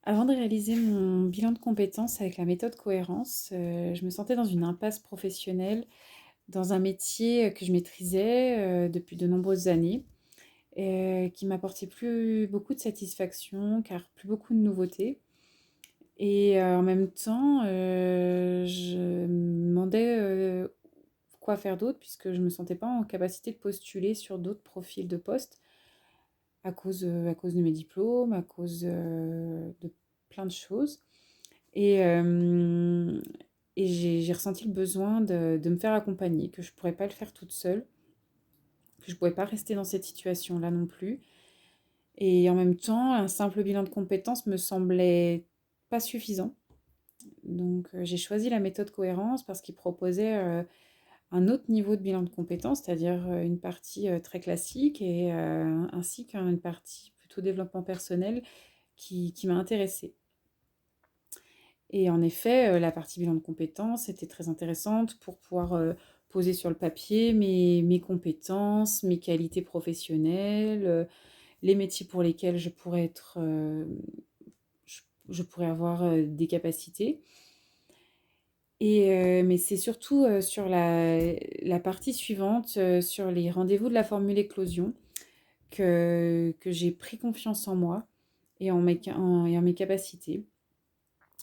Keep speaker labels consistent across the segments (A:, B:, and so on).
A: Avant de réaliser mon bilan de compétences avec la méthode cohérence, je me sentais dans une impasse professionnelle, dans un métier, que je maîtrisais, depuis de nombreuses années et qui m'apportait plus beaucoup de satisfaction, car plus beaucoup de nouveautés et en même temps, je me demandais, quoi faire d'autre puisque je me sentais pas en capacité de postuler sur d'autres profils de poste à cause de mes diplômes, à cause, de plein de choses. Et, hem et j'ai ressenti le besoin de me faire accompagner, que je pourrais pas le faire toute seule, que je pouvais pas rester dans cette situation-là non plus. Et en même temps, un simple bilan de compétences me semblait pas suffisant. Donc, j'ai choisi la méthode cohérence parce qu'il proposait, un autre niveau de bilan de compétences, c'est-à-dire, une partie, très classique et ainsi qu'une partie plutôt développement personnel qui m'a intéressée. Et en effet, la partie bilan de compétences était très intéressante pour pouvoir, poser sur le papier mes compétences, mes qualités professionnelles, les métiers pour lesquels je pourrais être, je pourrais avoir, des capacités et mais c'est surtout, sur la partie suivante, sur les rendez-vous de la formule éclosion que j'ai pris confiance en moi et en mes capacités.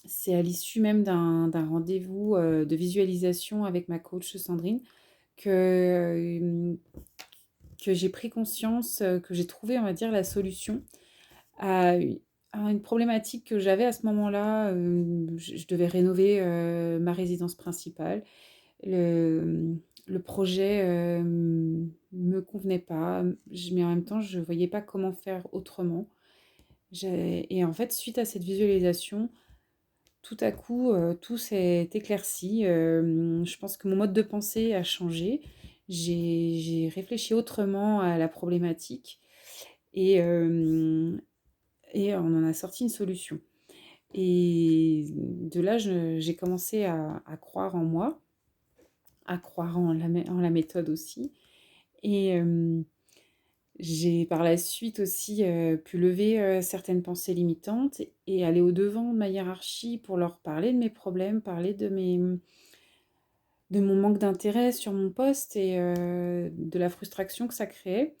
A: C'est à l'issue même d'un rendez-vous, de visualisation avec ma coach Sandrine que, que j'ai pris conscience, que j'ai trouvé, on va dire, la solution à u à une problématique que j'avais à ce moment-là. Je devais rénover, ma résidence principale. Le projet, me convenait pas, mais en même temps, je voyais pas comment faire autrement. J'ai et en fait, suite à cette visualisation, tout à coup, tout s'est éclairci, je pense que mon mode de pensée a changé. J'ai réfléchi autrement à la problématique et hem et on en a sorti une solution et de là, j'ai commencé à croire en moi, à croire en la méthode aussi et j'ai par la suite aussi, pu lever, certaines pensées limitantes et aller au-devant de ma hiérarchie pour leur parler de mes problèmes, parler de mon manque d'intérêt sur mon poste et de la frustration que ça créait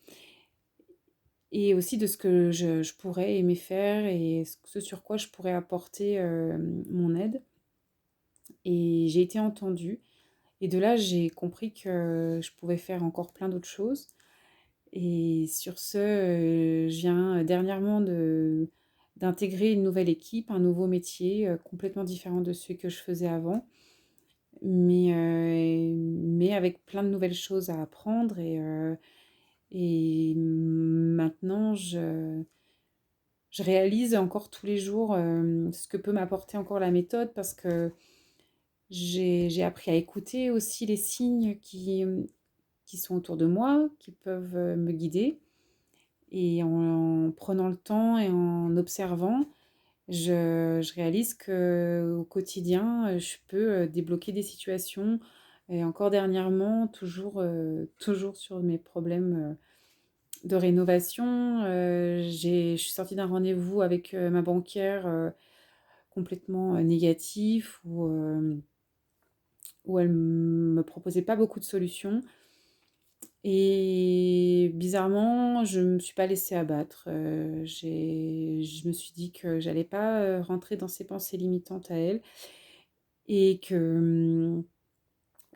A: et aussi de ce que je pourrais aimer faire et ce sur quoi je pourrais apporter, mon aide et j'ai été entendue et de là, j'ai compris que je pouvais faire encore plein d'autres choses et sur ce, je viens dernièrement d'intégrer une nouvelle équipe, un nouveau métier, complètement différent de celui que je faisais avant. Mais avec plein de nouvelles choses à apprendre et maintenant je réalise encore tous les jours, ce que peut m'apporter encore la méthode parce que j'ai appris à écouter aussi les signes qui sont autour de moi, qui peuvent, me guider et en prenant le temps et en observant, je réalise qu'au quotidien, je peux, débloquer des situations et encore dernièrement, toujours sur mes problèmes, de rénovation, je suis sortie d'un rendez-vous avec, ma banquière, complètement, négatif où elle me proposait pas beaucoup de solutions et bizarrement, je me suis pas laissée abattre, je me suis dit que j'allais pas, rentrer dans ses pensées limitantes à elle et que,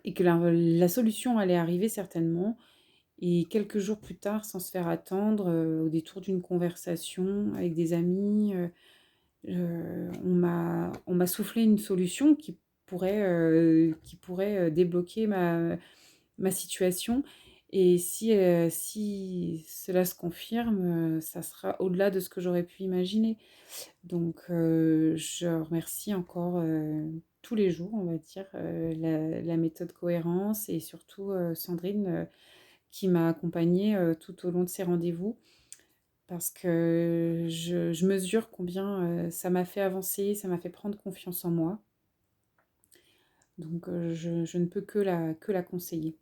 A: et que la solution allait arriver certainement et quelques jours plus tard, sans se faire attendre, au détour d'une conversation avec des amis, on m'a soufflé une solution qui pourrait, débloquer ma situation et si cela se confirme, ça sera au-delà de ce que j'aurais pu imaginer. Donc je remercie encore, tous les jours, on va dire, la méthode cohérence et surtout, Sandrine, qui m'a accompagnée, tout au long de ces rendez-vous. Parce que je mesure combien, ça m'a fait avancer, ça m'a fait prendre confiance en moi. Donc je ne peux que la conseiller.